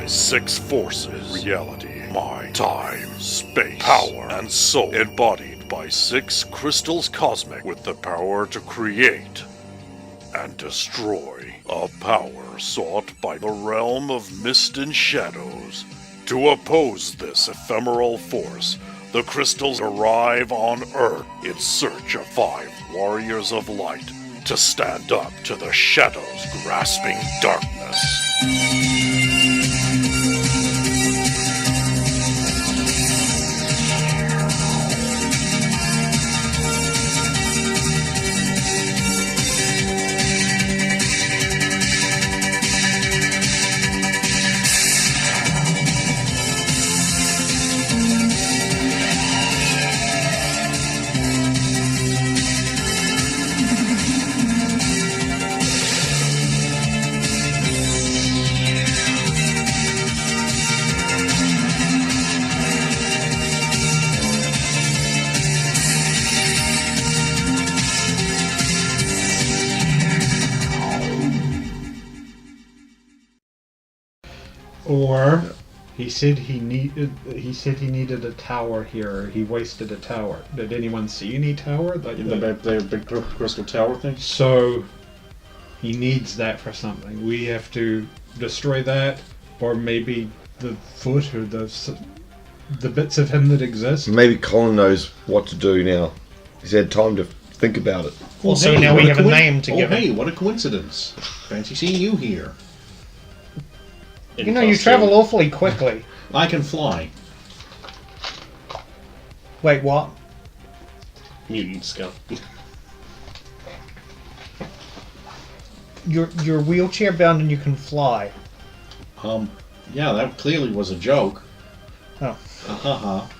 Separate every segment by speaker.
Speaker 1: by 6 forces: reality, mind, time, space, power, and soul, embodied by 6 crystals cosmic with the power to create and destroy, a power sought by the realm of mist and shadows. To oppose this ephemeral force, the crystals arrive on Earth in search of 5 warriors of light to stand up to the shadows grasping darkness.
Speaker 2: Or he said he needed a tower here. He wasted a tower. Did anyone see any tower?
Speaker 3: The big crystal tower thing?
Speaker 2: So he needs that for something. We have to destroy that, or maybe the foot or the bits of him that exist.
Speaker 4: Maybe Colin knows what to do now. He's had time to think about it.
Speaker 5: Well, so now we have a name to give him.
Speaker 3: Hey, what a coincidence. Fancy seeing you here.
Speaker 5: You know, you travel awfully quickly.
Speaker 3: I can fly.
Speaker 5: Wait, what?
Speaker 6: Mutant scum.
Speaker 5: You're wheelchair bound and you can fly.
Speaker 3: Yeah, that clearly was a joke.
Speaker 5: Oh.
Speaker 3: Ha.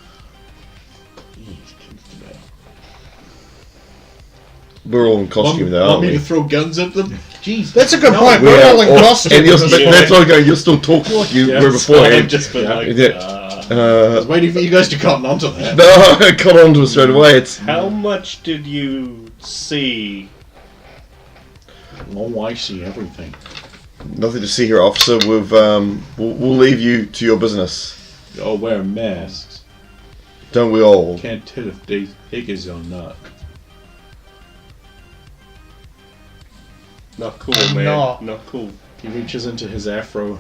Speaker 4: We're all in costume though, aren't
Speaker 3: Want me
Speaker 4: we?
Speaker 3: to throw guns at them? Jeez.
Speaker 5: That's a good point. We're all in costume.
Speaker 4: And that's all going. You're still talking like you were before.
Speaker 6: I've just been like,
Speaker 3: I was waiting for you guys to cotton onto that.
Speaker 4: No, I caught on to it straight away. It's
Speaker 6: how much did you see?
Speaker 3: Oh, I see everything.
Speaker 4: nothing to see here, officer. We'll leave you to your business.
Speaker 3: You all wear masks.
Speaker 4: Don't we all?
Speaker 3: Can't tell if they higgers or not.
Speaker 6: Not cool, man. Not cool.
Speaker 3: He reaches into his afro,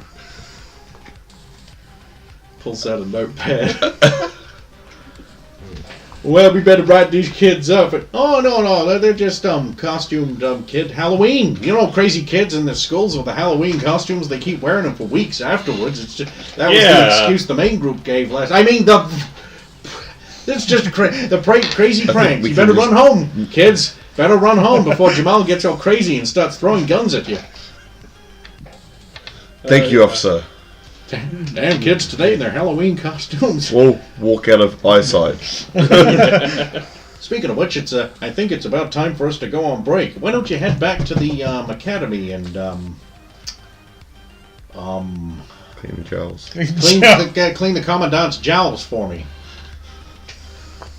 Speaker 3: pulls out a notepad. Well, we better write these kids up. Oh, no, they're just costumed kid. Halloween. You know, crazy kids in the schools with the Halloween costumes. They keep wearing them for weeks afterwards. It's just that was the excuse the main group gave last. I mean, it's just crazy pranks. You better run home, kids. Better run home before Jamal gets all crazy and starts throwing guns at you.
Speaker 4: Thank you, officer.
Speaker 3: Damn kids today in their Halloween costumes.
Speaker 4: We'll walk out of eyesight.
Speaker 3: Speaking of which, I think it's about time for us to go on break. Why don't you head back to the academy and
Speaker 4: Clean the jowls.
Speaker 3: clean the commandant's jowls for me.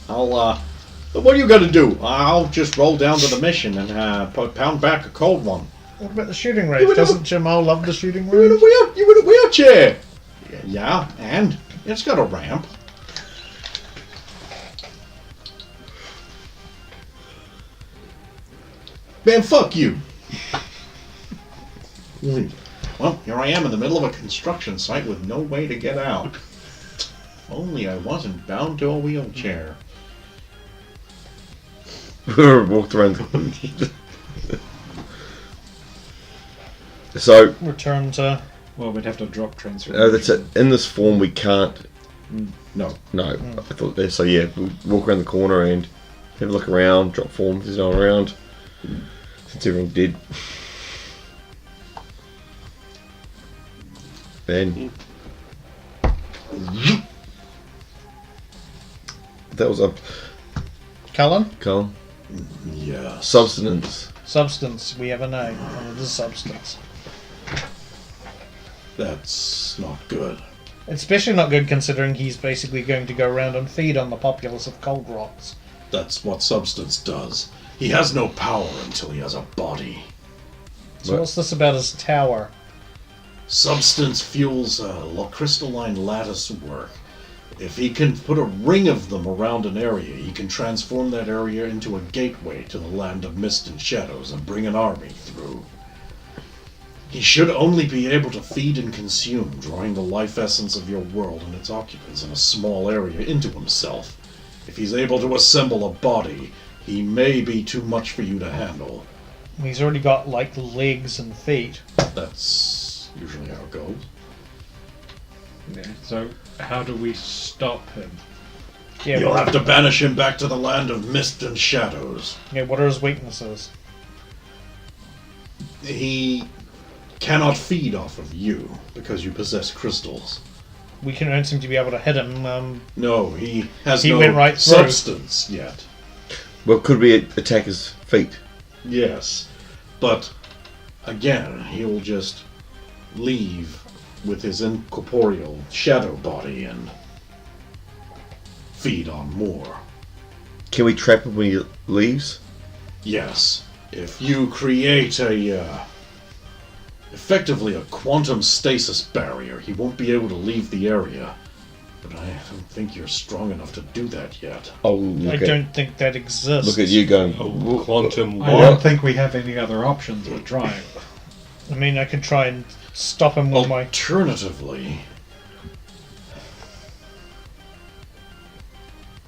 Speaker 3: What are you gonna do? I'll just roll down to the mission and pound back a cold one.
Speaker 5: What about the shooting range? Doesn't Jamal love the shooting
Speaker 3: You
Speaker 5: range?
Speaker 3: in a wheelchair. Yeah, and it's got a ramp. Man, fuck you. Well, here I am in the middle of a construction site with no way to get out. If only I wasn't bound to a wheelchair.
Speaker 4: Walked around. So
Speaker 5: Return to...
Speaker 2: Well, we'd have to drop transfer.
Speaker 4: that's it. In this form, we can't.
Speaker 3: No.
Speaker 4: I thought that. So yeah, we'll walk around the corner and have a look around. Drop form. There's no one around. Since everyone's dead. Then that was a
Speaker 5: Cullen?
Speaker 4: Colin.
Speaker 3: Yeah.
Speaker 4: Substance.
Speaker 5: Substance. We have a name. And it is substance.
Speaker 3: That's not good.
Speaker 5: It's especially not good considering he's basically going to go around and feed on the populace of cold rocks.
Speaker 3: That's what substance does. He has no power until he has a body.
Speaker 5: So what's this about his tower?
Speaker 3: substance fuels crystalline lattice work. If he can put a ring of them around an area, he can transform that area into a gateway to the land of mist and shadows and bring an army through. He should only be able to feed and consume, drawing the life essence of your world and its occupants in a small area into himself. If he's able to assemble a body, he may be too much for you to handle.
Speaker 5: He's already got, like, legs and feet.
Speaker 3: That's usually how it goes.
Speaker 2: Yeah. So how do we stop him?
Speaker 5: Yeah,
Speaker 3: You'll
Speaker 5: but-
Speaker 3: have to banish him back to the land of mist and shadows.
Speaker 5: Yeah, what are his weaknesses?
Speaker 3: He cannot feed off of you because you possess crystals.
Speaker 5: We don't seem to be able to hit him.
Speaker 3: No, he has
Speaker 5: He
Speaker 3: no
Speaker 5: went right through.
Speaker 3: substance yet.
Speaker 4: Well, could we attack his feet?
Speaker 3: Yes, but again, he'll just leave with his incorporeal shadow body and feed on more.
Speaker 4: Can we trap him when he leaves?
Speaker 3: Yes, if you create effectively a quantum stasis barrier, he won't be able to leave the area. But I don't think you're strong enough to do that yet.
Speaker 4: Oh,
Speaker 5: I don't think that exists.
Speaker 4: look at you going.
Speaker 6: Oh, quantum
Speaker 2: I
Speaker 6: what?
Speaker 2: don't think we have any other options but trying.
Speaker 5: I mean, I could try and stop him with my...
Speaker 3: Alternatively,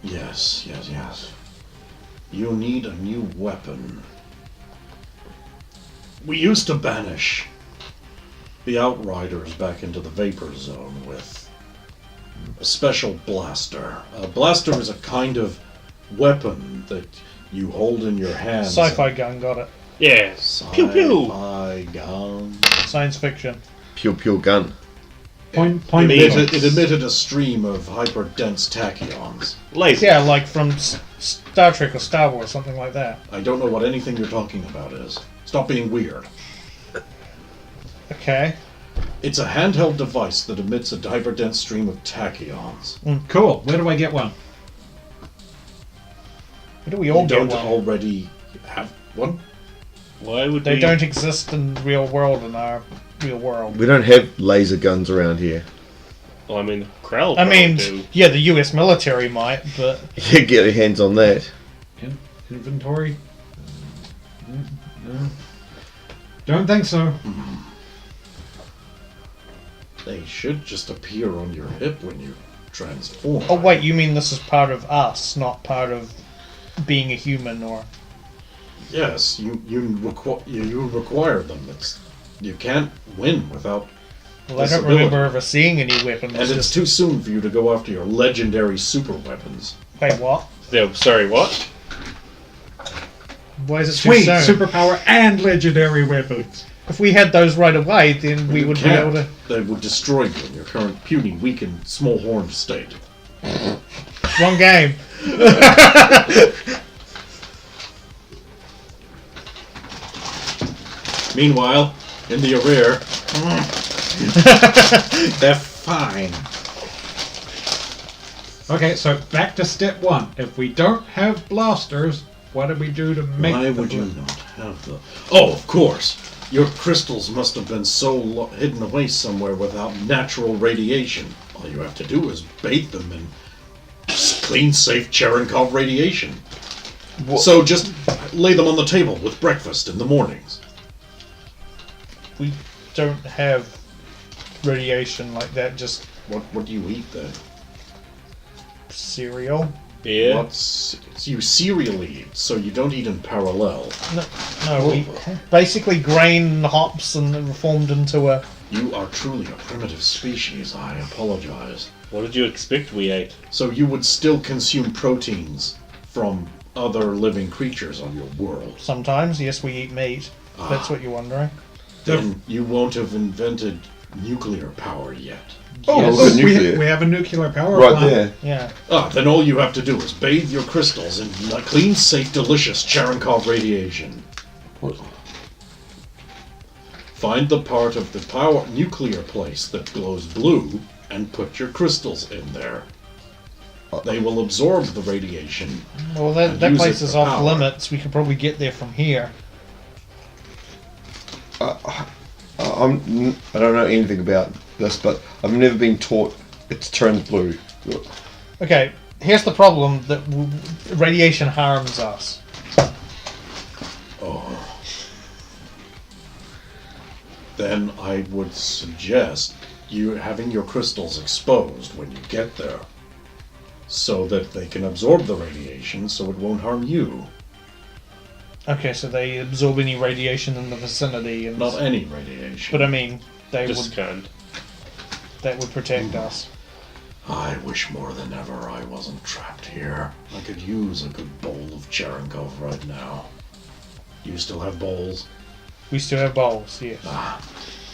Speaker 3: yes. You need a new weapon. We used to banish the Outriders back into the Vapor Zone with a special blaster. A blaster is a kind of weapon that you hold in your hands.
Speaker 5: Sci-fi gun, got it.
Speaker 6: Yeah. Pew pew.
Speaker 3: Sci-fi gun.
Speaker 5: Science fiction.
Speaker 4: Pure gun.
Speaker 2: Point
Speaker 3: It emitted a stream of hyper-dense tachyons.
Speaker 6: Laser.
Speaker 5: Yeah, like from Star Trek or Star Wars, something like that.
Speaker 3: I don't know what anything you're talking about is. Stop being weird.
Speaker 5: Okay.
Speaker 3: It's a handheld device that emits a hyperdense stream of tachyons.
Speaker 2: Cool. Where do I get one?
Speaker 5: Where do we all
Speaker 3: You
Speaker 5: get
Speaker 3: don't
Speaker 5: one?
Speaker 3: already have one?
Speaker 6: Why would
Speaker 5: They
Speaker 6: we?
Speaker 5: don't exist in real world, in our real world.
Speaker 4: We don't have laser guns around here.
Speaker 6: Well, I mean, Krell.
Speaker 5: I mean,
Speaker 6: do.
Speaker 5: yeah, the US military might, but...
Speaker 4: Yeah, get your hands on that.
Speaker 2: Inventory? No. Don't think so.
Speaker 3: They should just appear on your hip when you transform.
Speaker 5: Oh, wait, you mean this is part of us, not part of being a human, or...
Speaker 3: Yes, you require them. You can't win without.
Speaker 5: Well, I
Speaker 3: this
Speaker 5: don't
Speaker 3: ability.
Speaker 5: remember ever seeing any weapons.
Speaker 3: And it's too soon for you to go after your legendary super weapons.
Speaker 5: Wait, what?
Speaker 6: No, sorry, what?
Speaker 5: Why is it
Speaker 2: Sweet!
Speaker 5: too soon?
Speaker 2: Superpower and legendary weapons.
Speaker 5: If we had those right away, then we
Speaker 3: You
Speaker 5: would be
Speaker 3: can't.
Speaker 5: able to...
Speaker 3: They would destroy you in your current puny, weakened, small-horned state.
Speaker 5: Wrong game.
Speaker 3: Meanwhile, in the rear, they're fine.
Speaker 2: Okay, so back to step one. If we don't have blasters, what do we do to make
Speaker 3: Why
Speaker 2: the
Speaker 3: would you not have the... Oh, of course! Your crystals must have been so hidden away somewhere without natural radiation. All you have to do is bathe them in clean, safe Cherenkov radiation. So just lay them on the table with breakfast in the mornings.
Speaker 5: We don't have radiation like that, just
Speaker 3: What do you eat then?
Speaker 5: cereal.
Speaker 6: Beer.
Speaker 3: You cereal eat, so you don't eat in parallel.
Speaker 5: No, we basically grain hops and then reformed into a...
Speaker 3: You are truly a primitive species, I apologize.
Speaker 6: What did you expect we ate?
Speaker 3: So you would still consume proteins from other living creatures on your world.
Speaker 5: Sometimes, yes, we eat meat. If that's what you're wondering.
Speaker 3: Then you won't have invented nuclear power yet.
Speaker 2: Oh,
Speaker 4: Yes.
Speaker 2: look,
Speaker 4: Nuclear.
Speaker 2: we have a nuclear power
Speaker 4: Right
Speaker 2: plant.
Speaker 4: there.
Speaker 5: Yeah.
Speaker 3: Then all you have to do is bathe your crystals in clean, safe, delicious Cherenkov radiation.
Speaker 4: What?
Speaker 3: Find the part of the power nuclear place that glows blue and put your crystals in there. They will absorb the radiation.
Speaker 5: Well, that
Speaker 3: use
Speaker 5: place
Speaker 3: it
Speaker 5: is
Speaker 3: for
Speaker 5: off
Speaker 3: power.
Speaker 5: limits. We could probably get there from here.
Speaker 4: I don't know anything about this, but I've never been taught it's turned blue.
Speaker 5: Okay, here's the problem that radiation harms us.
Speaker 3: Oh. Then I would suggest you having your crystals exposed when you get there, so that they can absorb the radiation, so it won't harm you.
Speaker 5: Okay, so they absorb any radiation in the vicinity, and
Speaker 3: Not any radiation.
Speaker 5: but I mean, they
Speaker 6: Just
Speaker 5: would
Speaker 6: kind.
Speaker 5: that would protect us.
Speaker 3: I wish more than ever I wasn't trapped here. I could use a good bowl of Cherenkov right now. You still have bowls?
Speaker 5: We still have bowls, yes.
Speaker 3: Ah,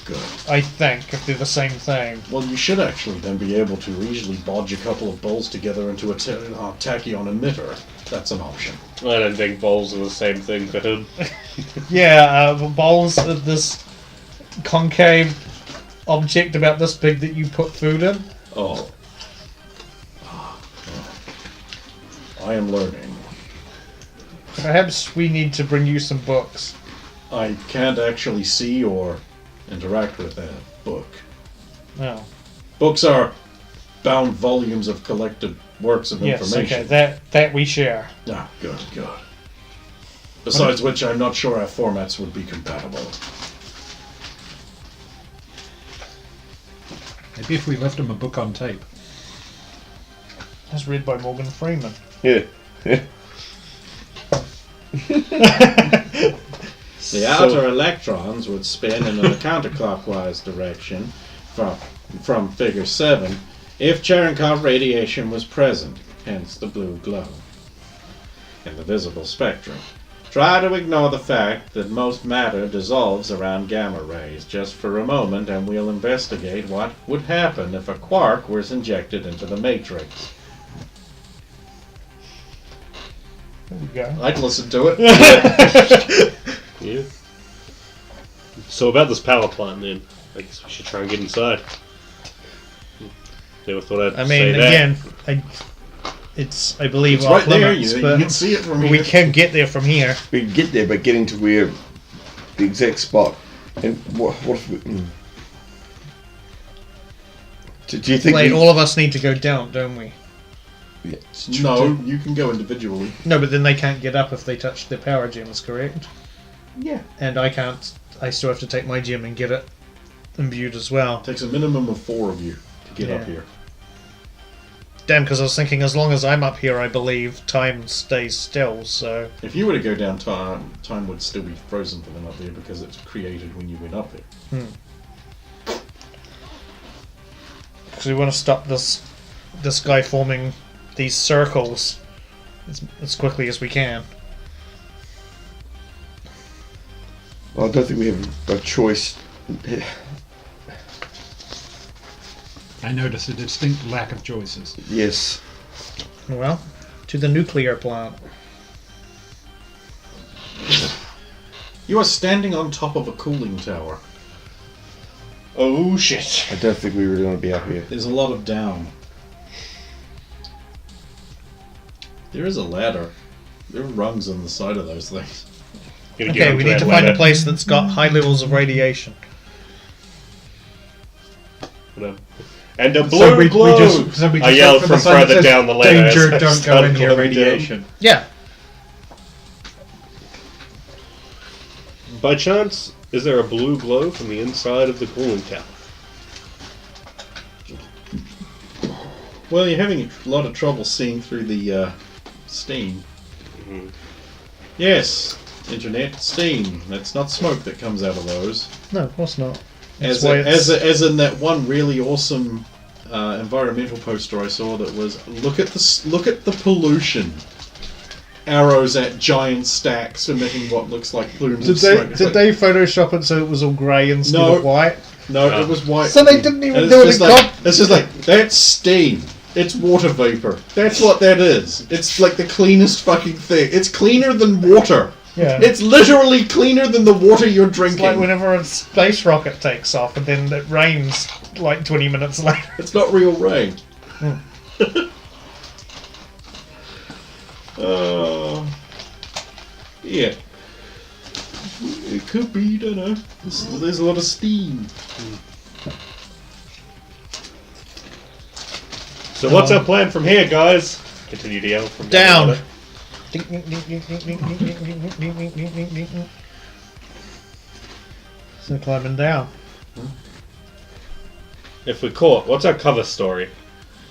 Speaker 3: good.
Speaker 5: I think if they're the same thing.
Speaker 3: Well, you should actually then be able to easily bodge a couple of bowls together into a tachyon emitter. That's an option.
Speaker 6: I don't think bowls are the same thing for him.
Speaker 5: Yeah, bowls of this concave object about this big that you put food in.
Speaker 3: Oh. I am learning.
Speaker 5: Perhaps we need to bring you some books.
Speaker 3: I can't actually see or interact with a book.
Speaker 5: Oh.
Speaker 3: Books are bound volumes of collected works of
Speaker 5: Yes,
Speaker 3: information.
Speaker 5: okay, that we share.
Speaker 3: Ah, good. Besides which, I'm not sure our formats would be compatible.
Speaker 2: Maybe if we left him a book on tape.
Speaker 5: That's read by Morgan Freeman.
Speaker 4: Yeah.
Speaker 3: The outer electrons would spin in a counterclockwise direction from figure 7 if Cherenkov radiation was present, hence the blue glow in the visible spectrum. Try to ignore the fact that most matter dissolves around gamma rays just for a moment, and we'll investigate what would happen if a quark was injected into the matrix.
Speaker 5: There we go.
Speaker 3: I'd listen to it.
Speaker 6: Yeah. So about this power plant then, I guess we should try and get inside. Never thought I'd
Speaker 5: I
Speaker 6: say
Speaker 5: mean,
Speaker 6: that.
Speaker 5: again, I believe
Speaker 3: It's
Speaker 5: off
Speaker 3: right there.
Speaker 5: limits,
Speaker 3: You
Speaker 5: but
Speaker 3: can see it from here.
Speaker 5: we can get there from here.
Speaker 4: We can get there, but getting to where the exact spot. And what if we... Do you think
Speaker 5: Like,
Speaker 4: we...
Speaker 5: all of us need to go down, don't we?
Speaker 3: No, you can go individually.
Speaker 5: No, but then they can't get up if they touch the power gems, correct?
Speaker 3: Yeah.
Speaker 5: And I can't. I still have to take my gem and get it imbued as well.
Speaker 3: Takes a minimum of 4 of you to get up
Speaker 5: Yeah.
Speaker 3: here.
Speaker 5: Damn, because I was thinking as long as I'm up here, I believe time stays still, so...
Speaker 3: If you were to go down, time would still be frozen for them up there because it's created when you went up there.
Speaker 5: Because we want to stop this guy forming these circles as quickly as we can.
Speaker 4: I don't think we have a choice.
Speaker 2: I notice a distinct lack of choices.
Speaker 4: Yes.
Speaker 5: Well, to the nuclear plant.
Speaker 3: You are standing on top of a cooling tower.
Speaker 6: Oh shit.
Speaker 4: I don't think we really want to be up here.
Speaker 3: There's a lot of down. There is a ladder. There are rungs on the side of those things.
Speaker 6: Gonna get
Speaker 5: Okay,
Speaker 6: onto
Speaker 5: we need
Speaker 6: that
Speaker 5: to find a
Speaker 6: ladder.
Speaker 5: place that's got high levels of radiation.
Speaker 6: And a
Speaker 2: So
Speaker 6: blue
Speaker 2: we
Speaker 6: glow!
Speaker 2: just
Speaker 6: I yelled
Speaker 2: look for
Speaker 6: from
Speaker 2: the sign that
Speaker 6: further
Speaker 2: says,
Speaker 6: down the ladder. as
Speaker 2: Danger,
Speaker 6: I
Speaker 2: don't go
Speaker 6: started
Speaker 2: in here,
Speaker 6: going down.
Speaker 2: radiation.
Speaker 5: Yeah.
Speaker 6: By chance, is there a blue glow from the inside of the cooling tower?
Speaker 3: Well, you're having a lot of trouble seeing through the steam. Yes, internet steam. That's not smoke that comes out of those.
Speaker 5: No, of course not.
Speaker 3: As,
Speaker 5: That's why it's-
Speaker 3: as in that one really awesome environmental poster I saw that was look at the pollution. Arrows at giant stacks emitting what looks like plumes
Speaker 5: Did
Speaker 3: of smoke. It's
Speaker 5: they
Speaker 3: like,
Speaker 5: Photoshop it so it was all grey instead
Speaker 3: No.
Speaker 5: of white?
Speaker 3: no,
Speaker 6: No.
Speaker 3: it was white.
Speaker 5: So they didn't even
Speaker 3: And
Speaker 5: do
Speaker 3: it's
Speaker 5: it
Speaker 3: just
Speaker 5: in
Speaker 3: like, it's just like that's steam. It's water vapor. That's what that is. It's like the cleanest fucking thing. It's cleaner than water.
Speaker 5: Yeah.
Speaker 3: It's literally cleaner than the water you're
Speaker 5: It's
Speaker 3: drinking.
Speaker 5: like whenever a space rocket takes off and then it rains like 20 minutes later.
Speaker 3: It's not real rain. Yeah. It could be, don't know. There's a lot of steam.
Speaker 6: So what's our plan from here, guys? Continue to yell from
Speaker 5: Down.
Speaker 6: ladder.
Speaker 5: So climbing down.
Speaker 6: If we're caught, what's our cover story?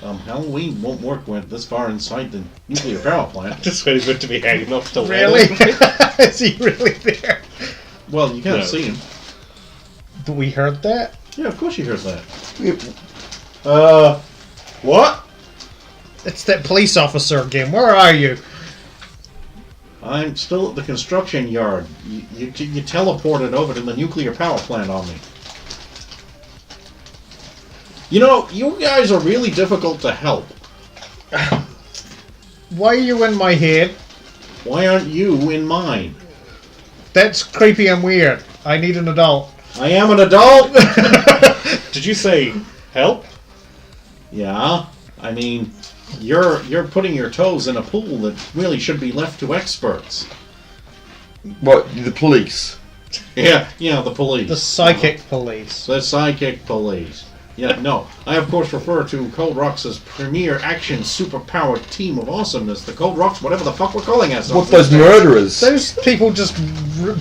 Speaker 3: Halloween won't work when this far inside the nuclear power plant.
Speaker 6: Just waiting for it to be hanging off the
Speaker 5: Really?
Speaker 6: ladder.
Speaker 5: Is he really there?
Speaker 3: Well, you can't
Speaker 6: No.
Speaker 3: see him.
Speaker 5: We heard that?
Speaker 3: Yeah, of course you heard that.
Speaker 6: What?
Speaker 5: It's that police officer again. Where are you?
Speaker 3: I'm still at the construction yard. You teleported over to the nuclear power plant on me. You know, you guys are really difficult to help.
Speaker 5: Why are you in my head?
Speaker 3: Why aren't you in mine?
Speaker 5: That's creepy and weird. I need an adult.
Speaker 3: I am an adult!
Speaker 6: Did you say help?
Speaker 3: Yeah, I mean, you're putting your toes in a pool that really should be left to experts.
Speaker 4: What? The police?
Speaker 3: Yeah, the police.
Speaker 5: The psychic police.
Speaker 3: The psychic police. Yeah, no. I, of course, refer to Cold Rocks' premier action superpowered team of awesomeness. The Cold Rocks, whatever the fuck we're calling ourselves.
Speaker 4: What, those murderers?
Speaker 5: Those people just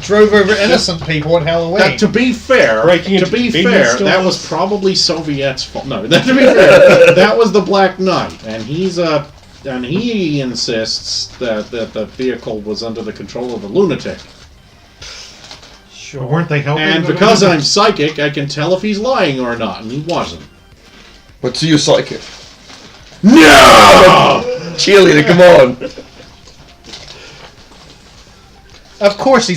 Speaker 5: drove over innocent people at Halloween.
Speaker 3: To be fair,
Speaker 6: Breaking into convenience stores.
Speaker 3: that was probably Soviets' fault. No, to be fair, that was the Black Knight, and he insists that the vehicle was under the control of a lunatic.
Speaker 2: But weren't they helping?
Speaker 3: And
Speaker 2: the
Speaker 3: because I'm
Speaker 2: lunatics?
Speaker 3: psychic, I can tell if he's lying or not, and he wasn't.
Speaker 4: But so you're psychic?
Speaker 3: No!
Speaker 4: Cheerleader, come on!
Speaker 5: Of course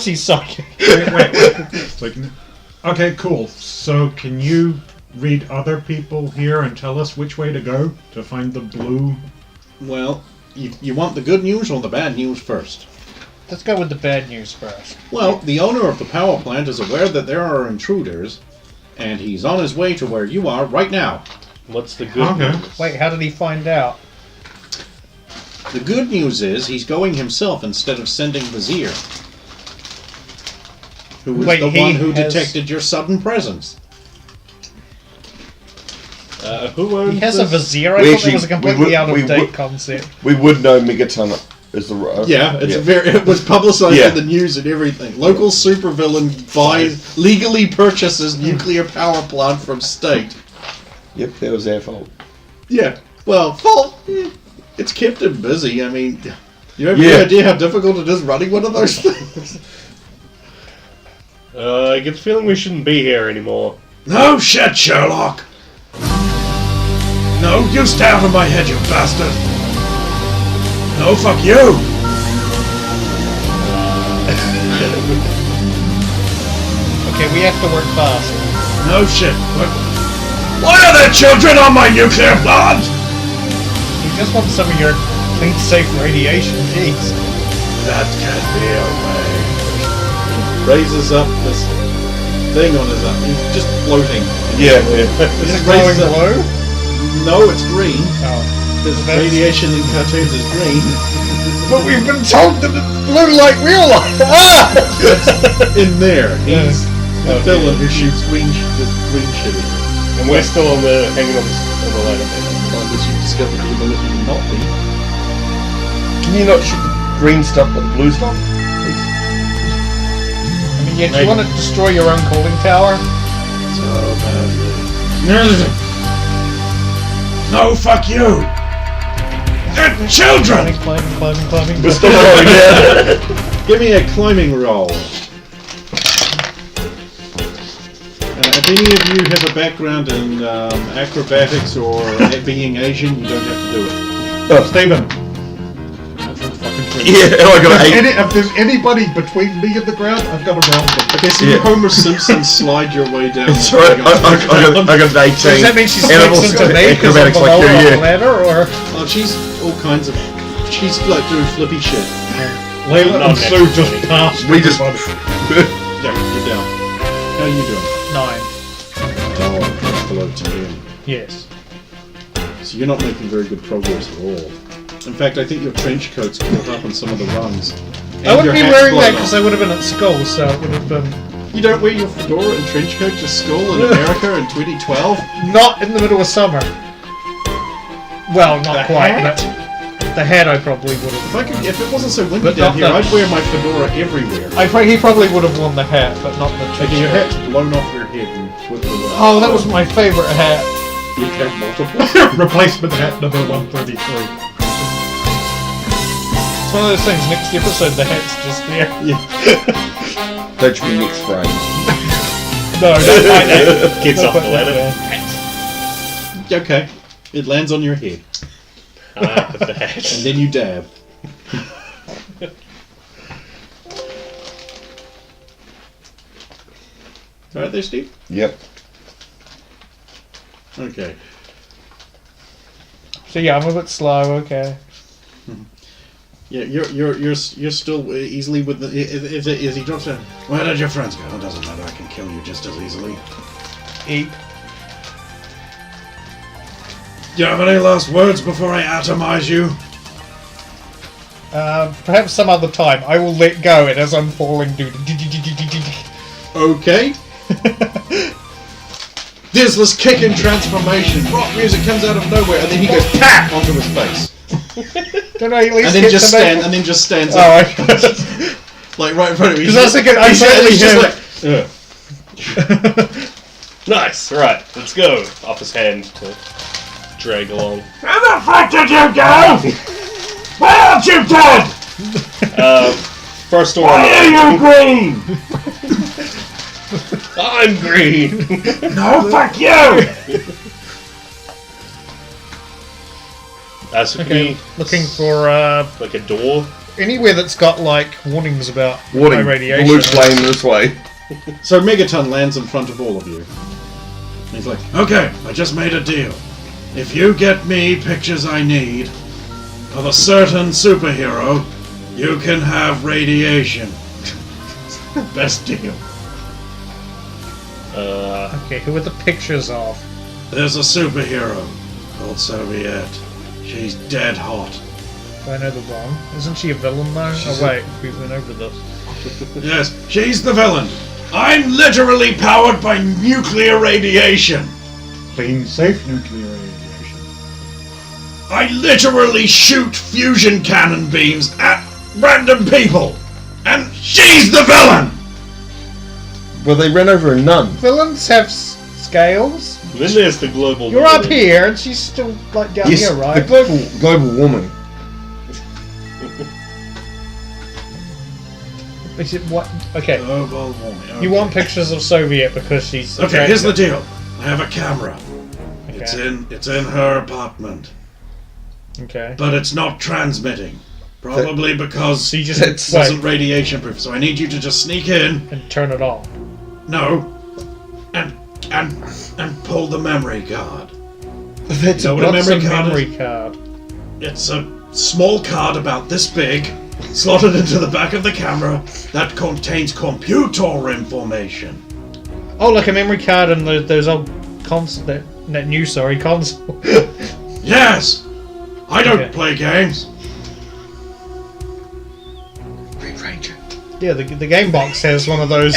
Speaker 5: he's psychic.
Speaker 2: Wait. Okay, cool. So can you read other people here and tell us which way to go to find the blue?
Speaker 3: Well, you want the good news or the bad news first?
Speaker 5: Let's go with the bad news first.
Speaker 3: Well, the owner of the power plant is aware that there are intruders, and he's on his way to where you are right now.
Speaker 6: What's the good
Speaker 2: Okay.
Speaker 6: news?
Speaker 5: Wait, how did he find out?
Speaker 3: The good news is he's going himself instead of sending Vizier, who was
Speaker 5: Wait,
Speaker 3: the
Speaker 5: he
Speaker 3: one who
Speaker 5: has-
Speaker 3: detected your sudden presence.
Speaker 6: Who owns
Speaker 5: He has
Speaker 6: this?
Speaker 5: a vizier? I
Speaker 4: We
Speaker 5: thought
Speaker 4: actually-
Speaker 5: that was a
Speaker 4: we
Speaker 5: completely
Speaker 4: would-
Speaker 5: out
Speaker 4: we
Speaker 5: of date
Speaker 4: would-
Speaker 5: concept.
Speaker 4: We would know Megaton is the...
Speaker 3: It was publicized
Speaker 4: Yeah.
Speaker 3: in the news and everything. Local supervillain legally purchases nuclear power plant from state.
Speaker 4: Yep, that was their fault.
Speaker 3: Yeah. Well, fault. It's kept him busy. I mean, you have
Speaker 4: Yeah.
Speaker 3: any idea how difficult it is running one of those things?
Speaker 6: I get the feeling we shouldn't be here anymore.
Speaker 1: No shit, Sherlock! No, you stay out of my head, you bastard! No, fuck you!
Speaker 5: Okay, we have to work fast.
Speaker 1: No shit. Why are there children on my nuclear plant?
Speaker 5: You just want some of your clean, safe radiation. Jeez.
Speaker 1: That can't be a way.
Speaker 3: Raises up this thing on his arm. He's just floating.
Speaker 4: Yeah.
Speaker 5: Is it
Speaker 3: Raises
Speaker 5: glowing
Speaker 3: up-
Speaker 5: blue?
Speaker 3: No, it's green.
Speaker 5: Oh.
Speaker 3: Because
Speaker 5: That's-
Speaker 3: radiation in cartoons is green.
Speaker 5: But we've been told that it's blue like real life. Ah!
Speaker 3: In there, he's the
Speaker 6: Okay.
Speaker 3: villain who shoots green shit at you.
Speaker 6: And we're still on the hanging on the ladder.
Speaker 3: Unless you discover the ability to not be.
Speaker 4: Can you not shoot the green stuff but the blue stuff?
Speaker 5: I mean, yeah, do you want to destroy your own cooling tower?
Speaker 3: So badly.
Speaker 1: No, fuck you! They're children!
Speaker 5: Climbing.
Speaker 4: We're still going down.
Speaker 3: Give me a climbing roll. If any of you have a background in acrobatics or being Asian, you don't have to do it.
Speaker 4: Oh.
Speaker 3: Stephen.
Speaker 4: Yeah, and I got an 8.
Speaker 2: If there's anybody between me and the ground, I've got to roll them.
Speaker 3: Okay, so
Speaker 4: Yeah.
Speaker 3: you Homer Simpson slide your way down.
Speaker 4: It's alright, I got an 18.
Speaker 5: Does that mean she
Speaker 4: And I've
Speaker 5: sticks
Speaker 4: also
Speaker 5: into
Speaker 4: got
Speaker 5: me because I'm
Speaker 4: acrobatics
Speaker 5: below
Speaker 4: like you,
Speaker 5: on the
Speaker 4: yeah.
Speaker 5: ladder, or?
Speaker 3: Oh, she's all kinds of. She's like doing flippy shit.
Speaker 2: Layla
Speaker 6: Not
Speaker 2: and Sue
Speaker 6: next
Speaker 2: just
Speaker 6: week.
Speaker 2: passed.
Speaker 4: We just...
Speaker 3: Yeah, you're down. How are you doing?
Speaker 5: 9.
Speaker 3: Oh, that's below 10.
Speaker 5: Yes.
Speaker 3: So you're not making very good progress at all. In fact, I think your trench coat's caught up on some of the rungs.
Speaker 5: I wouldn't be wearing that
Speaker 3: because
Speaker 5: because I would have been at school, so it would have been...
Speaker 3: You don't wear your fedora and trench coat to school in America in 2012?
Speaker 5: Not in the middle of summer. Well, not
Speaker 3: The
Speaker 5: quite,
Speaker 3: hat?
Speaker 5: but... The hat I probably would have...
Speaker 3: If it wasn't so windy
Speaker 5: But
Speaker 3: down
Speaker 5: not
Speaker 3: here,
Speaker 5: the-
Speaker 3: I'd wear my fedora everywhere.
Speaker 5: He probably would have worn the hat, but not the trench
Speaker 3: Okay, your
Speaker 5: coat.
Speaker 3: hat's blown off your head and with the
Speaker 5: Oh, that was my favourite hat.
Speaker 3: You have multiple?
Speaker 2: Replacement hat number 133.
Speaker 5: It's one of those things, next episode the hat's just there.
Speaker 4: That should be next frame.
Speaker 5: No, don't find that.
Speaker 6: Gets
Speaker 5: Don't
Speaker 6: off
Speaker 5: put
Speaker 6: the
Speaker 5: that
Speaker 6: ladder.
Speaker 5: there.
Speaker 3: Okay. It lands on your head.
Speaker 6: With the hat.
Speaker 3: And then you dab. Alright there, Steve?
Speaker 4: Yep.
Speaker 3: Okay.
Speaker 5: So yeah, I'm a bit slow, okay.
Speaker 3: Yeah, you're still easily with the. Is he drops down? Where did your friends go? It doesn't matter. I can kill you just as easily.
Speaker 5: Eat.
Speaker 3: Do you have any last words before I atomize you?
Speaker 5: Perhaps some other time. I will let go, and as I'm falling, do...
Speaker 3: Okay. There's this kick in transformation. Rock music comes out of nowhere, and then he goes PAH! Onto his face.
Speaker 5: Don't I at least
Speaker 3: And then
Speaker 5: get
Speaker 3: just
Speaker 5: to make-
Speaker 3: stand, and then just stands
Speaker 5: Oh,
Speaker 3: up.
Speaker 5: I...
Speaker 3: Like right in front of me.
Speaker 5: 'Cause I was thinking, I
Speaker 3: He's
Speaker 5: certainly
Speaker 3: just like,
Speaker 6: Nice. Right. Let's go. Off his hand to drag along.
Speaker 3: Where the fuck did you go? Why aren't you dead?
Speaker 6: First door.
Speaker 3: Why are you green?
Speaker 6: I'm green.
Speaker 3: No, fuck you!
Speaker 6: So can
Speaker 5: Okay,
Speaker 6: we
Speaker 5: looking for
Speaker 6: like a door?
Speaker 5: anywhere that's got like warnings about
Speaker 4: Warning,
Speaker 5: high radiation.
Speaker 4: blue flame this way.
Speaker 3: So Megaton lands in front of all of you. He's like, okay, I just made a deal. If you get me pictures I need of a certain superhero, you can have radiation. Best deal.
Speaker 5: Okay, who are the pictures of?
Speaker 3: There's a superhero called Soviet. She's dead hot.
Speaker 5: Do I know the one? Isn't she a villain though? Oh wait, we went over this.
Speaker 3: Yes, she's the villain. I'm literally powered by nuclear radiation.
Speaker 2: Clean, safe nuclear radiation.
Speaker 3: I literally shoot fusion cannon beams at random people. And she's the villain!
Speaker 4: Well, they ran over a nun.
Speaker 5: Villains have scales.
Speaker 6: Then there's the global.
Speaker 5: You're up
Speaker 6: warming.
Speaker 5: here, and she's still like down
Speaker 4: Yes,
Speaker 5: here, right?
Speaker 4: the global warming.
Speaker 5: Is it what? Okay,
Speaker 3: Global warming.
Speaker 5: you want pictures of Soviet because she's
Speaker 3: Okay, here's the
Speaker 5: attractive.
Speaker 3: deal. I have a camera. It's
Speaker 5: Okay.
Speaker 3: in her apartment.
Speaker 5: Okay.
Speaker 3: But it's not transmitting. Probably because
Speaker 5: So you just
Speaker 3: it wasn't radiation proof. So I need you to just sneak in.
Speaker 5: and turn it on.
Speaker 3: No. And pull the memory card.
Speaker 4: That's
Speaker 3: You know what a
Speaker 5: What's
Speaker 3: memory
Speaker 5: a
Speaker 3: card
Speaker 5: memory
Speaker 3: is?
Speaker 5: card?
Speaker 3: It's a small card about this big, slotted into the back of the camera, that contains computer information.
Speaker 5: Oh, like a memory card in those old console. That new, console.
Speaker 3: Yes! I don't
Speaker 5: Okay.
Speaker 3: play games.
Speaker 5: Yeah, the game box has one of those.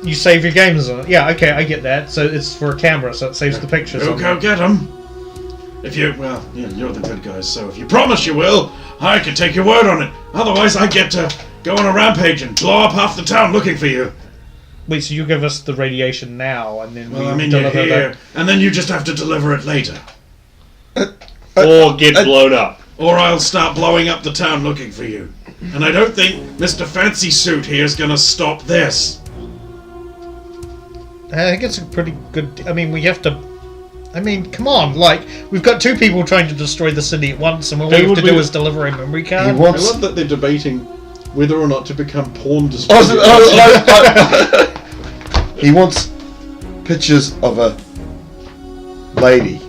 Speaker 5: You save your games on it. Yeah, okay, I get that. So it's for a camera, so it saves the pictures.
Speaker 3: You
Speaker 5: on
Speaker 3: go
Speaker 5: it.
Speaker 3: get them. If you, well, yeah, you're the good guys, so if you promise you will, I can take your word on it. Otherwise, I get to go on a rampage and blow up half the town looking for you.
Speaker 5: Wait, so you give us the radiation now, and then
Speaker 3: Well,
Speaker 5: we
Speaker 3: I mean, you're
Speaker 5: deliver
Speaker 3: here, and then you just have to deliver it later.
Speaker 6: Or get blown up.
Speaker 3: Or I'll start blowing up the town looking for you. And I don't think Mr. Fancy Suit here is gonna stop this.
Speaker 5: I think it's a pretty good. I mean, we have to. I mean, come on! Like, we've got two people trying to destroy the city at once, and all we
Speaker 6: Hey,
Speaker 5: have to
Speaker 6: would
Speaker 5: do
Speaker 6: we-
Speaker 5: is deliver a memory
Speaker 4: He
Speaker 5: card.
Speaker 3: I
Speaker 4: wants.
Speaker 3: love that they're debating whether or not to become porn
Speaker 4: Oh,
Speaker 3: distributors.
Speaker 4: he wants pictures of a lady.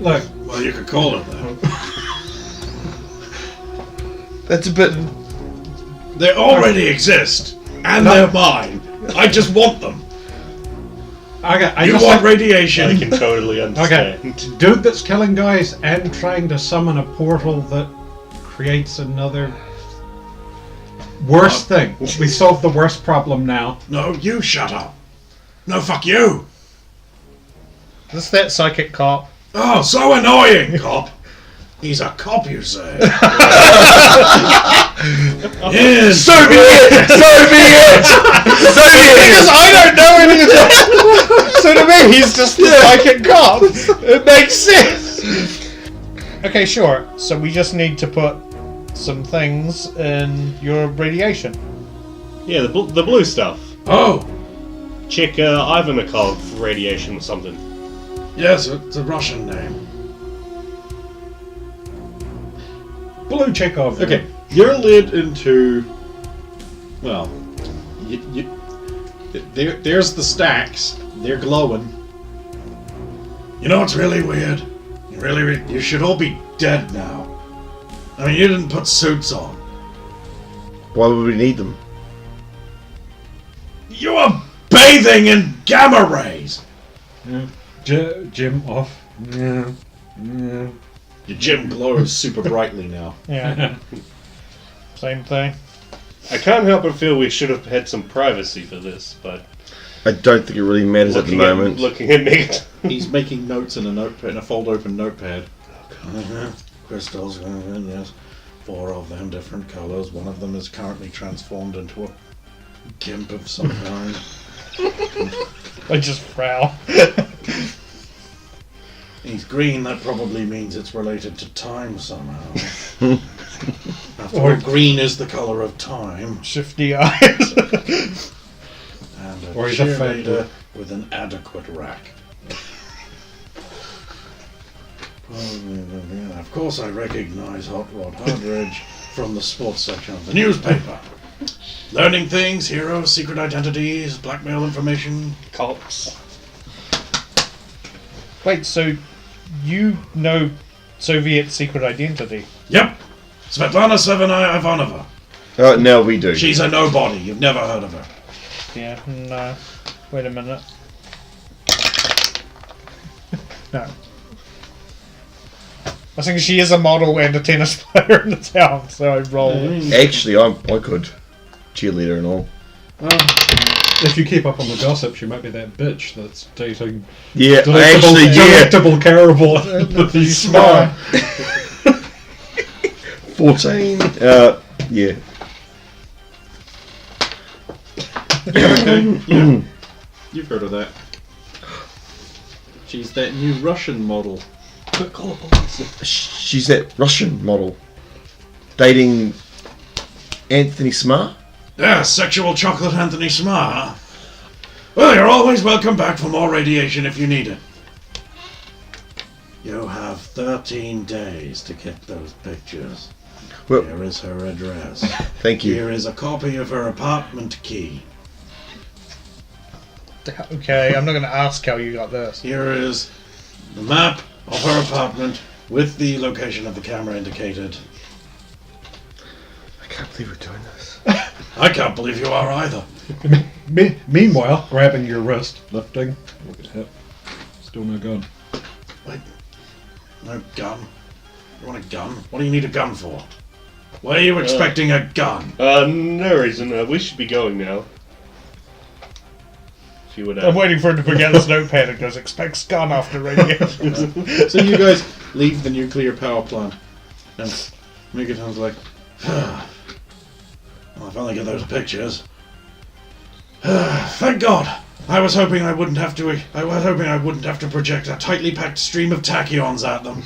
Speaker 2: Look,
Speaker 3: Well, you could call it that.
Speaker 4: That's a bit.
Speaker 3: They already exist, and they're mine. I just want them.
Speaker 2: I
Speaker 3: You
Speaker 2: just
Speaker 3: want
Speaker 2: think-
Speaker 3: radiation?
Speaker 6: I can totally
Speaker 2: Okay,
Speaker 6: understand.
Speaker 2: dude that's killing guys and trying to summon a portal that creates another worst thing. We solved the worst problem now.
Speaker 3: No, you shut up. No, fuck you.
Speaker 5: Is this that psychic cop?
Speaker 3: Oh, so annoying, cop. He's a cop, you say? Yes.
Speaker 4: So be it! So be it! So be
Speaker 5: Because
Speaker 4: it!
Speaker 5: I don't know any of this. So to me, he's just the psychic cop. It makes sense. Okay, sure. So we just need to put some things in your radiation.
Speaker 6: Yeah, the blue stuff.
Speaker 3: Oh,
Speaker 6: Check Ivanikov radiation or something.
Speaker 3: yes, it's a Russian name.
Speaker 2: Blue Chekhov.
Speaker 3: Okay, you're led into. Well, there's the stacks. They're glowing. You know what's really weird? You should all be dead now. I mean, you didn't put suits on.
Speaker 4: Why would we need them?
Speaker 3: You were bathing in gamma rays.
Speaker 2: Jim off. Yeah. Yeah.
Speaker 3: Your gym glows super brightly now.
Speaker 5: Yeah. Same thing.
Speaker 6: I can't help but feel we should have had some privacy for this, but
Speaker 4: I don't think it really matters at the moment.
Speaker 6: Looking at Nick.
Speaker 3: He's making notes in a notepad, in a fold-open notepad. Crystals, yes. 4 of them, different colours. One of them is currently transformed into a gimp of some kind.
Speaker 5: I just frown.
Speaker 3: He's green, that probably means it's related to time somehow. After all, green is the colour of time.
Speaker 5: Shifty eyes.
Speaker 3: And a
Speaker 2: Or he's a
Speaker 3: cheerleader with an adequate rack. Of course I recognise Hot Rod Hardridge from the sports section of the newspaper. Learning things, heroes, secret identities, blackmail information.
Speaker 6: Cops.
Speaker 5: Wait, so you know Soviet secret identity?
Speaker 3: Yep, Svetlana Sevenaya Ivanova.
Speaker 4: Now we do.
Speaker 3: She's a nobody, you've never heard of her.
Speaker 5: Yeah, no. Wait a minute. No. I think she is a model and a tennis player in the town, so I roll.
Speaker 4: Actually, I could. Cheerleader and all.
Speaker 2: If you keep up on the gossip, she might be that bitch that's dating
Speaker 4: Yeah,
Speaker 2: delectable,
Speaker 4: actually, yeah.
Speaker 2: delectable Carable. But he's smart.
Speaker 4: 14. Yeah.
Speaker 3: Okay, yeah. You've heard of that. She's that new Russian model.
Speaker 4: She's that Russian model. Dating Anthony Smart?
Speaker 3: Yeah, sexual chocolate Anthony Smart. Well, you're always welcome back for more radiation if you need it. You have 13 days to get those pictures.
Speaker 4: Well,
Speaker 3: Here is her address.
Speaker 4: thank you.
Speaker 3: Here is a copy of her apartment key.
Speaker 5: Okay, I'm not going to ask how you got this.
Speaker 3: Here is the map of her apartment with the location of the camera indicated.
Speaker 4: I can't believe we're doing this.
Speaker 3: I can't believe you are either.
Speaker 2: Meanwhile, grabbing your wrist, lifting, look at hip. Still no gun.
Speaker 3: Wait. No gun? You want a gun? What do you need a gun for? Why are you expecting a gun?
Speaker 6: No reason. We should be going now. If you would.
Speaker 5: I'm waiting for him to bring out his notepad and goes, expect gun after radiation.
Speaker 3: So you guys leave the nuclear power plant. And Megaton's like, well, I finally get those pictures. Thank God! I was hoping I wouldn't have to project a tightly packed stream of tachyons at them.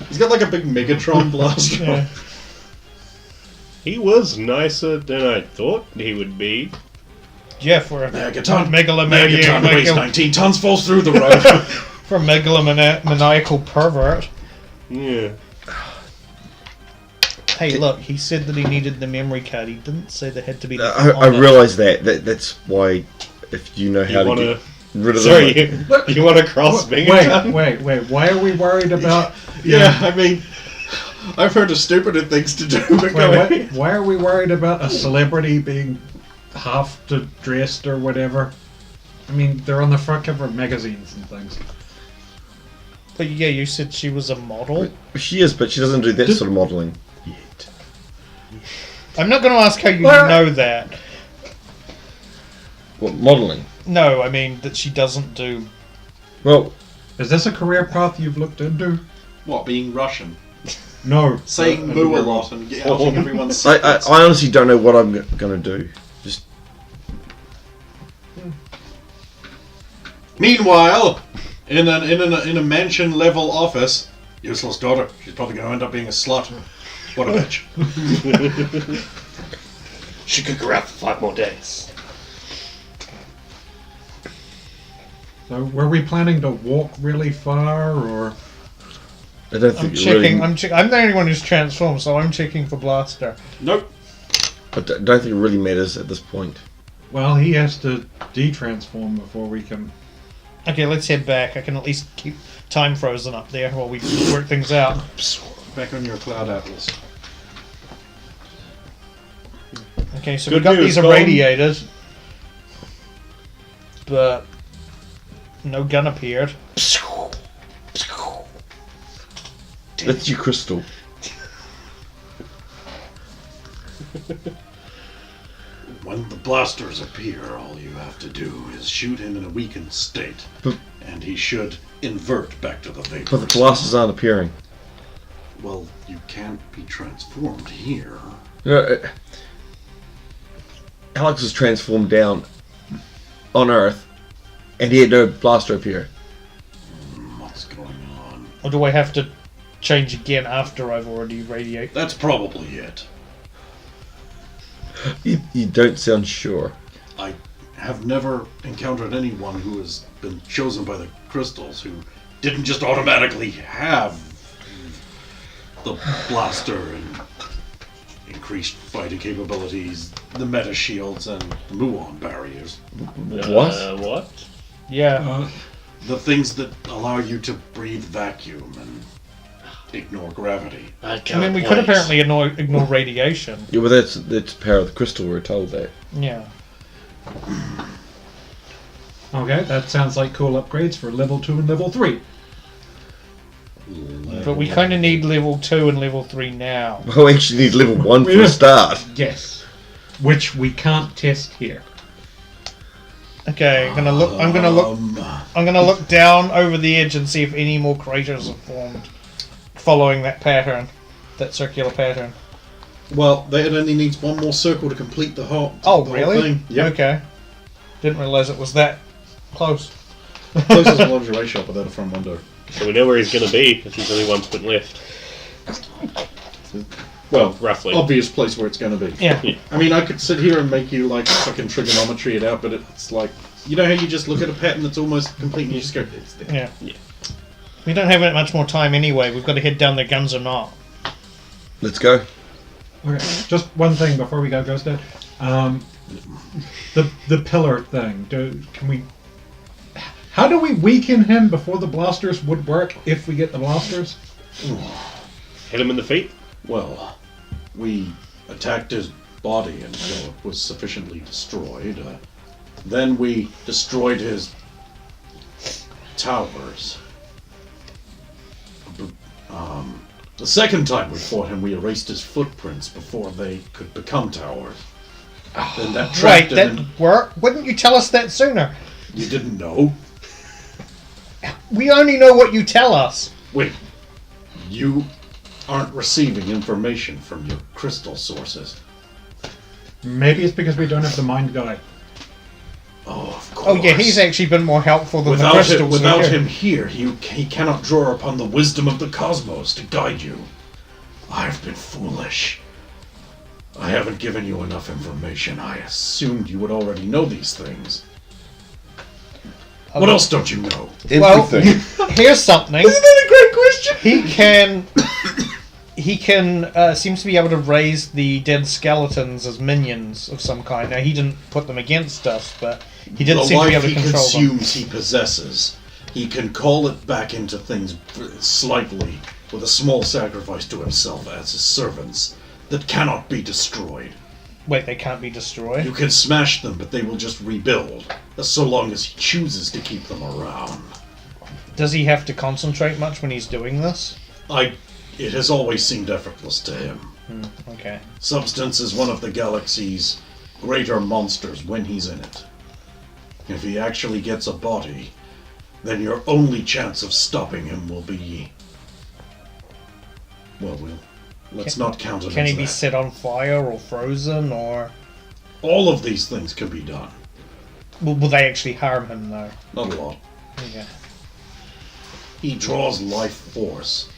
Speaker 3: He's got like a big Megatron blaster.
Speaker 5: Yeah.
Speaker 6: He was nicer than I thought he would be.
Speaker 5: Yeah, for a
Speaker 3: Megaton
Speaker 5: megalomaniac,
Speaker 3: weighs 19 tons, falls through the road.
Speaker 5: for a megalomaniacal pervert.
Speaker 6: Yeah.
Speaker 5: Hey, look, he said that he needed the memory card. He didn't say there had to be.
Speaker 4: I realise that. That's why, if you know how
Speaker 6: You
Speaker 4: to
Speaker 6: wanna?
Speaker 4: get rid of
Speaker 6: Sorry,
Speaker 4: them.
Speaker 6: you want to cross me?
Speaker 2: Wait. Why are we worried about?
Speaker 3: Yeah, I mean, I've heard of stupider things to do, but go ahead.
Speaker 2: Why are we worried about a celebrity being half dressed or whatever. I mean, they're on the front cover of magazines and things.
Speaker 5: But yeah, you said she was a model.
Speaker 4: She is, but she doesn't do that sort of modelling.
Speaker 2: Yet.
Speaker 5: I'm not going to ask how you know that.
Speaker 4: What, modelling?
Speaker 5: No, I mean that she doesn't do.
Speaker 4: Well,
Speaker 2: Is this a career path you've looked into?
Speaker 3: What, being Russian?
Speaker 2: No.
Speaker 3: Saying moo a lot and outing everyone's secrets.
Speaker 4: I honestly don't know what I'm going to do. Just
Speaker 3: Meanwhile, in a mansion level office, useless daughter. She's probably going to end up being a slut. What a bitch.
Speaker 6: She could go out for 5 more days.
Speaker 2: So were we planning to walk really far, or?
Speaker 4: I don't
Speaker 5: I'm
Speaker 4: think
Speaker 5: checking.
Speaker 4: really,
Speaker 5: I'm the only one who's transformed, so I'm checking for Blaster.
Speaker 3: Nope.
Speaker 4: I don't think it really matters at this point.
Speaker 2: Well, he has to de-transform before we can.
Speaker 5: Okay, let's head back. I can at least keep time frozen up there while we work things out.
Speaker 3: Back on your cloud atlas.
Speaker 5: Okay, so
Speaker 6: Good
Speaker 5: we got
Speaker 6: news,
Speaker 5: these
Speaker 6: Colin.
Speaker 5: irradiated, but no gun appeared.
Speaker 4: That's your crystal.
Speaker 3: When the blasters appear, all you have to do is shoot him in a weakened state,
Speaker 4: But-
Speaker 3: and he should invert back to the vapors.
Speaker 4: But the blasters aren't appearing.
Speaker 3: Well, you can't be transformed here.
Speaker 4: You know, Alex was transformed down on Earth, and he had no blaster appear.
Speaker 3: What's going on?
Speaker 5: Or do I have to change again after I've already irradiated?
Speaker 3: That's probably it.
Speaker 4: You don't sound sure.
Speaker 3: I have never encountered anyone who has been chosen by the crystals who didn't just automatically have the blaster and increased fighting capabilities, the meta shields, and the muon barriers.
Speaker 6: What?
Speaker 5: Yeah.
Speaker 3: The things that allow you to breathe vacuum and ignore gravity.
Speaker 5: I mean, we could apparently ignore radiation.
Speaker 4: Yeah, well, that's the power of the crystal. We're told that.
Speaker 5: Yeah.
Speaker 2: Okay, that sounds like cool upgrades for level 2 and level 3.
Speaker 5: But we kind of need level 2 and level 3 now.
Speaker 4: Well, we actually need level 1 for a start.
Speaker 2: Yes. Which we can't test here.
Speaker 5: Okay, I'm gonna look down over the edge and see if any more craters have formed following that pattern, that circular pattern.
Speaker 3: Well, it only needs one more circle to complete the whole.
Speaker 5: Oh,
Speaker 3: the whole
Speaker 5: really?
Speaker 3: thing. Yep.
Speaker 5: Okay. Didn't realize it was that close.
Speaker 3: Closest lingerie shop without a front window.
Speaker 6: So we know where he's going to be if there's only 1 point left.
Speaker 3: Well,
Speaker 6: Roughly.
Speaker 3: obvious place where it's going to be.
Speaker 5: Yeah.
Speaker 3: I mean, I could sit here and make you like fucking trigonometry it out, but it's like, you know how you just look at a pattern that's almost complete and you just go, it's there.
Speaker 5: Yeah.
Speaker 6: Yeah.
Speaker 5: We don't have that much more time anyway. We've got to head down there, guns or not.
Speaker 4: Let's go.
Speaker 2: Okay, just one thing before we go, Ghost Dad. The pillar thing. Can we? How do we weaken him before the blasters would work? If we get the blasters,
Speaker 6: Hit him in the feet?
Speaker 3: Well, we attacked his body until it was sufficiently destroyed. Then we destroyed his towers. The second time we fought him, we erased his footprints before they could become towers. Then that
Speaker 5: Right,
Speaker 3: trapped him.
Speaker 5: that
Speaker 3: And
Speaker 5: worked. Wouldn't you tell us that sooner?
Speaker 3: you didn't know.
Speaker 5: We only know what you tell us.
Speaker 3: Wait, you aren't receiving information from your crystal sources.
Speaker 2: maybe it's because we don't have the mind guy.
Speaker 3: Oh, of course.
Speaker 5: Oh yeah, he's actually been more helpful than the crystals.
Speaker 3: Without
Speaker 5: here.
Speaker 3: him here, he cannot draw upon the wisdom of the cosmos to guide you. I've been foolish. I haven't given you enough information. I assumed you would already know these things. What else don't you know?
Speaker 5: Well,
Speaker 4: Everything.
Speaker 5: here's something.
Speaker 3: Isn't that a great question?
Speaker 5: He can seems to be able to raise the dead skeletons as minions of some kind. Now he didn't put them against us, but he did
Speaker 3: The
Speaker 5: seem to be
Speaker 3: life
Speaker 5: able to
Speaker 3: he
Speaker 5: control them.
Speaker 3: consumes, he possesses. He can call it back into things slightly, with a small sacrifice to himself as his servants, that cannot be destroyed.
Speaker 5: Wait, they can't be destroyed?
Speaker 3: You can smash them, but they will just rebuild. So long as he chooses to keep them around.
Speaker 5: Does he have to concentrate much when he's doing this?
Speaker 3: It has always seemed effortless to him.
Speaker 5: Okay.
Speaker 3: Substance is one of the galaxy's greater monsters when he's in it. If he actually gets a body, then your only chance of stopping him will be... Well, let's not count it
Speaker 5: Can
Speaker 3: as
Speaker 5: he be
Speaker 3: that.
Speaker 5: set on fire or frozen or...
Speaker 3: All of these things can be done.
Speaker 5: Will they actually harm him though?
Speaker 3: Not a lot.
Speaker 5: Okay.
Speaker 3: He draws life force.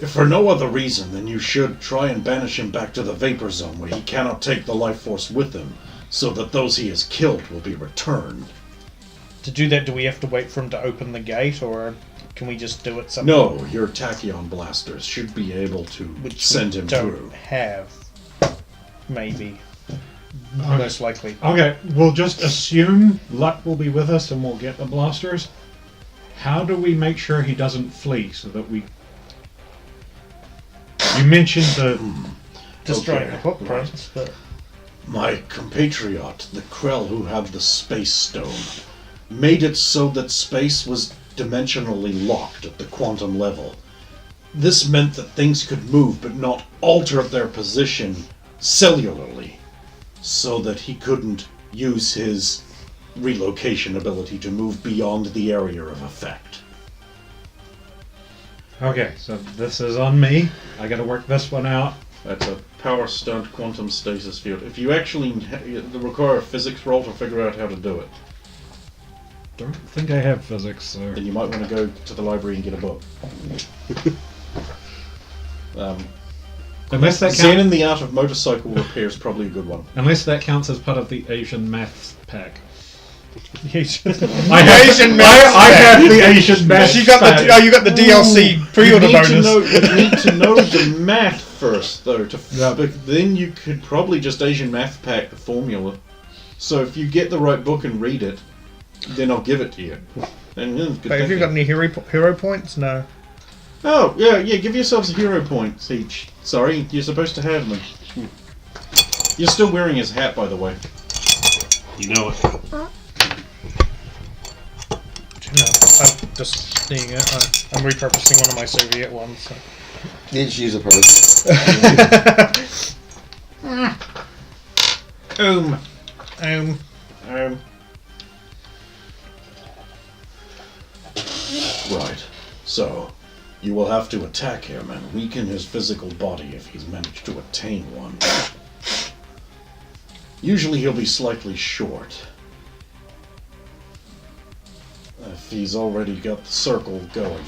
Speaker 3: If for no other reason, then you should try and banish him back to the Vapor Zone where he cannot take the life force with him, so that those he has killed will be returned.
Speaker 5: To do that, do we have to wait for him to open the gate, or can we just do it
Speaker 3: No, your tachyon blasters should be able to
Speaker 5: which
Speaker 3: send
Speaker 5: we
Speaker 3: him
Speaker 5: don't
Speaker 3: through.
Speaker 5: have? Maybe.
Speaker 2: Okay.
Speaker 5: Most likely.
Speaker 2: Okay, we'll just assume luck will be with us and we'll get the blasters. How do we make sure he doesn't flee so that we... You mentioned the...
Speaker 5: Destroying
Speaker 3: Okay,
Speaker 5: the footprints, but...
Speaker 3: My compatriot, the Krell who had the Space Stone, made it so that space was dimensionally locked at the quantum level. This meant that things could move but not alter their position cellularly, so that he couldn't use his relocation ability to move beyond the area of effect.
Speaker 2: Okay, so this is on me. I gotta work this one out.
Speaker 3: That's a power stunt quantum stasis field. If you actually require a physics roll to figure out how to do it,
Speaker 2: Don't think I have physics, so...
Speaker 3: then you might want to go to the library and get a book.
Speaker 2: Unless that,
Speaker 3: Zen in the Art of Motorcycle Repair is probably a good one.
Speaker 2: unless that counts as part of the Asian maths pack.
Speaker 5: Asian
Speaker 2: I have the Asian maths
Speaker 5: You got
Speaker 2: pack.
Speaker 5: the you got the DLC pre-order
Speaker 3: You need to
Speaker 5: bonus.
Speaker 3: know- you need to know the math first, though.
Speaker 2: Yeah.
Speaker 3: But then you could probably just Asian math pack the formula. So if you get the right book and read it, then I'll give it to you. And good
Speaker 5: But have you
Speaker 3: thinking.
Speaker 5: got any hero points? No.
Speaker 3: Oh, yeah, give yourselves a hero points each. Sorry, you're supposed to have them. You're still wearing his hat, by the way.
Speaker 6: You know it.
Speaker 5: No. I'm just seeing it. I'm repurposing one of my Soviet ones. So.
Speaker 4: Yeah, just use a purse.
Speaker 3: Right. So, you will have to attack him and weaken his physical body if he's managed to attain one. Usually he'll be slightly short. If he's already got the circle going,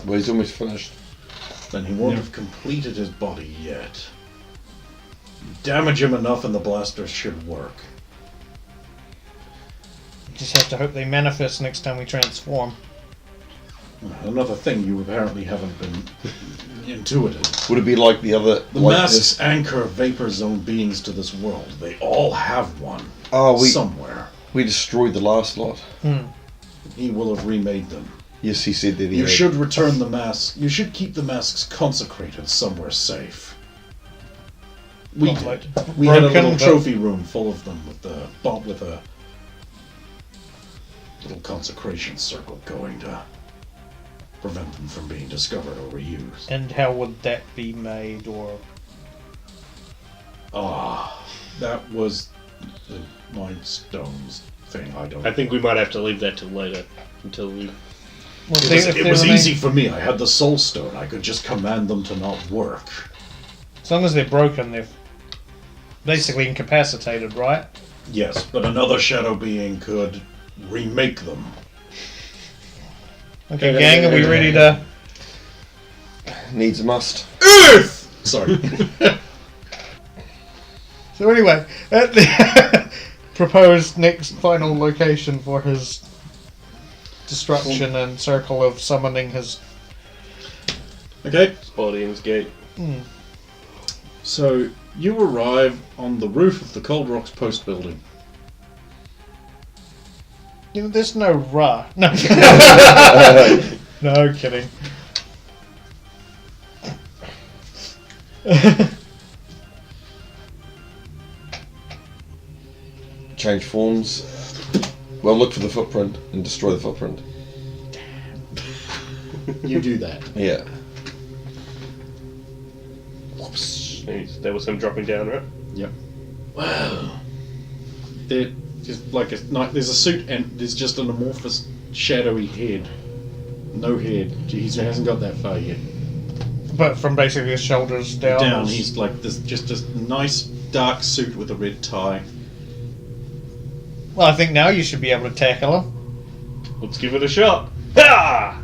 Speaker 4: Well, he's almost finished.
Speaker 3: then he won't have completed his body yet. Damage him enough and the blasters should work.
Speaker 5: Just have to hope they manifest next time we transform.
Speaker 3: Another thing you apparently haven't been intuited.
Speaker 4: Would it be like the other?
Speaker 3: The
Speaker 4: like
Speaker 3: masks anchor Vapor Zone beings to this world. They all have one.
Speaker 4: Oh,
Speaker 3: somewhere.
Speaker 4: we destroyed the last lot.
Speaker 3: He will have remade them.
Speaker 4: Yes, he said that he
Speaker 3: You
Speaker 4: had.
Speaker 3: should return the masks. You should keep the masks consecrated somewhere safe. We
Speaker 5: Not
Speaker 3: did.
Speaker 5: like
Speaker 3: We had a
Speaker 5: broken,
Speaker 3: little
Speaker 5: but-
Speaker 3: trophy room full of them with a little consecration circle going to prevent them from being discovered or reused.
Speaker 5: And how would that be made, or...
Speaker 3: That was the Mind Stones thing.
Speaker 6: I think we might have to leave that till later. Until we...
Speaker 5: Well,
Speaker 3: It was easy for me. I had the Soul Stone. I could just command them to not work.
Speaker 5: As long as they're broken, they're basically incapacitated, right?
Speaker 3: Yes, but another shadow being could remake them.
Speaker 5: Okay, gang, are we ready to...
Speaker 4: Needs a must.
Speaker 3: Earth! Sorry.
Speaker 5: So anyway, at the proposed next final location for his destruction and circle of summoning his...
Speaker 3: Okay,
Speaker 6: Body in his gate.
Speaker 3: so you arrive on the roof of the Cold Rocks Post building.
Speaker 5: You know, there's no ra. No. No kidding.
Speaker 4: change forms. Well, look for the footprint and destroy the footprint.
Speaker 3: You do that.
Speaker 4: Yeah.
Speaker 6: That was him dropping down, right?
Speaker 3: Yep. Wow. There, just like there's a suit and there's just an amorphous, shadowy head. No head. He hasn't got that far yet.
Speaker 5: But from basically his shoulders down.
Speaker 3: Down, he's like this, just a nice dark suit with a red tie.
Speaker 5: Well, I think now you should be able to tackle him.
Speaker 6: Let's give it a shot. Ha!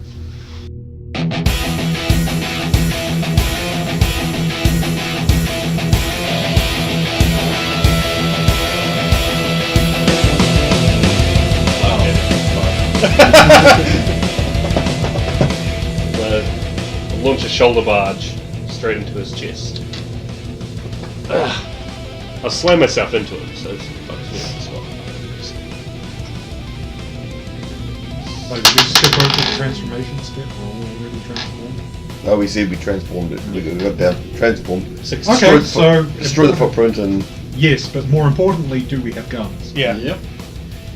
Speaker 6: Launch a shoulder barge straight into his chest. I'll slam myself into him, so it's fucks me up as well.
Speaker 2: Like, did we skip over the transformation step? Or already transformed?
Speaker 4: Oh, we said we transformed it. We got down. Transformed.
Speaker 2: Okay, so
Speaker 4: Destroy the footprint and...
Speaker 2: yes, but more importantly, do we have guns?
Speaker 5: Yeah.
Speaker 3: Yep.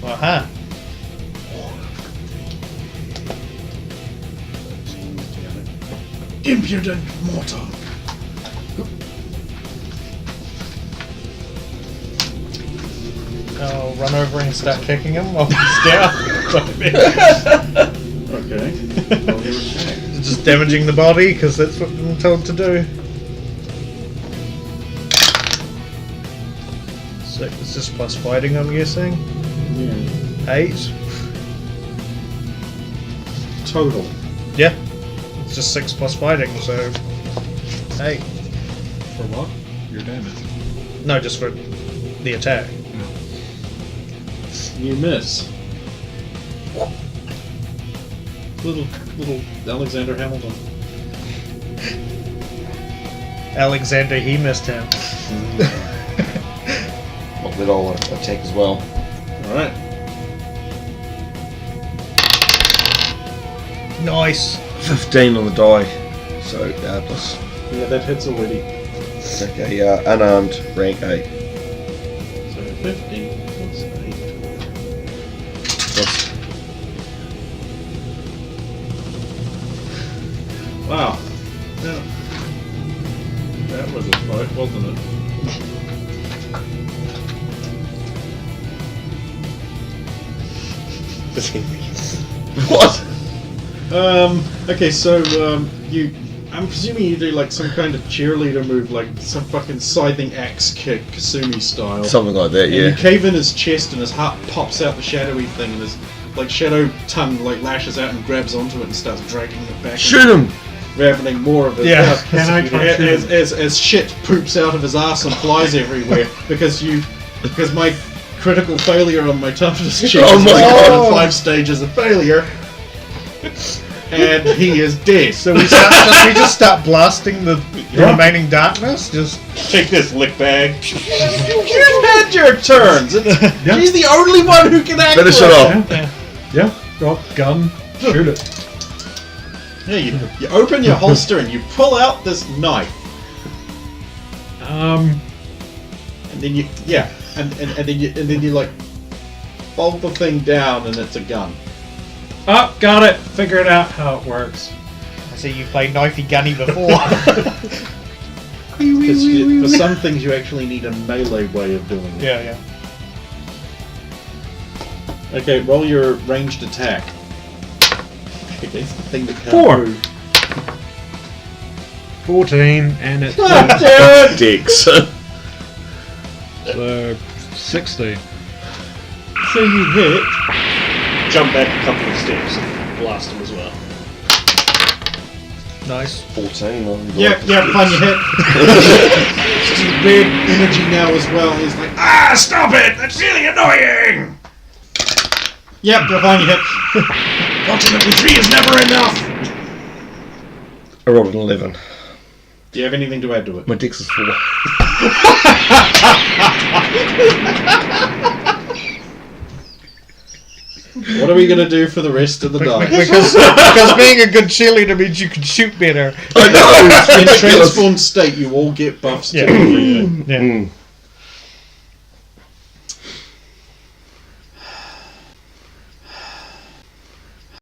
Speaker 5: Uh-huh.
Speaker 3: Impudent mortal.
Speaker 5: I'll run over and start kicking him while he's down.
Speaker 3: Okay. Roll your attack.
Speaker 5: Just damaging the body, because that's what I'm told to do. So it's just plus fighting, I'm guessing.
Speaker 3: Yeah.
Speaker 5: 8.
Speaker 3: Total.
Speaker 5: Yeah. It's just 6 plus fighting, so 8.
Speaker 2: For what? Your damage.
Speaker 5: No, just for the attack.
Speaker 3: You miss. Little Alexander Hamilton.
Speaker 5: Alexander, he missed him.
Speaker 4: Well, then I'll attack as well.
Speaker 3: Alright.
Speaker 5: Nice.
Speaker 4: 15 on the die. So, plus...
Speaker 3: Yeah, that hits already.
Speaker 4: Okay, unarmed, rank 8.
Speaker 3: So 15 plus 8.
Speaker 4: Plus...
Speaker 3: Wow. Yeah. That was a fight, wasn't it?
Speaker 4: What?
Speaker 3: Okay, so, I'm presuming you do like some kind of cheerleader move, like some fucking scything axe kick, Kasumi style.
Speaker 4: Something like that,
Speaker 3: And
Speaker 4: yeah.
Speaker 3: you cave in his chest and his heart pops out the shadowy thing and his, like, shadow tongue, like, lashes out and grabs onto it and starts dragging it back.
Speaker 4: Shoot him!
Speaker 3: Ravening more of it.
Speaker 5: Yeah.
Speaker 2: Can I try
Speaker 3: as shit poops out of his ass and flies everywhere because my critical failure on my toughness check
Speaker 4: Oh
Speaker 3: is
Speaker 4: my
Speaker 5: God.
Speaker 3: 5 stages of failure, and he is dead.
Speaker 5: So we just start blasting the remaining darkness? Just
Speaker 6: Take this, lick bag.
Speaker 3: You've had your turns. He's the only one who can act.
Speaker 4: Finish it off.
Speaker 2: Yeah. Got gun. Shoot it.
Speaker 3: Yeah, you open your holster and you pull out this knife,
Speaker 2: Um.
Speaker 3: and then you and then you like fold the thing down and it's a gun.
Speaker 2: Oh, got it. Figured out how it works.
Speaker 5: I see you played knifey gunny before.
Speaker 3: For some things you actually need a melee way of doing it.
Speaker 5: Yeah.
Speaker 3: Okay, roll your ranged attack. Against the thing that can't
Speaker 2: 4.
Speaker 3: move.
Speaker 2: 14, and it's
Speaker 4: Dicks.
Speaker 2: so 60.
Speaker 3: So you hit.
Speaker 6: Jump back a couple of steps and blast him as well.
Speaker 5: Nice.
Speaker 4: 14.
Speaker 3: Yeah, fine, you hit. It's red energy now as well. He's like, stop it! That's really annoying! Yep, you're fine, you hit. Ultimately, 3 is never enough!
Speaker 4: I rolled an 11.
Speaker 3: Do you have anything to add to it?
Speaker 4: My Dex is 4.
Speaker 3: What are we going to do for the rest of the night?
Speaker 5: Because being a good cheerleader means you can shoot better.
Speaker 4: I know!
Speaker 3: In transformed state, you all get buffs to everything.
Speaker 5: Yeah.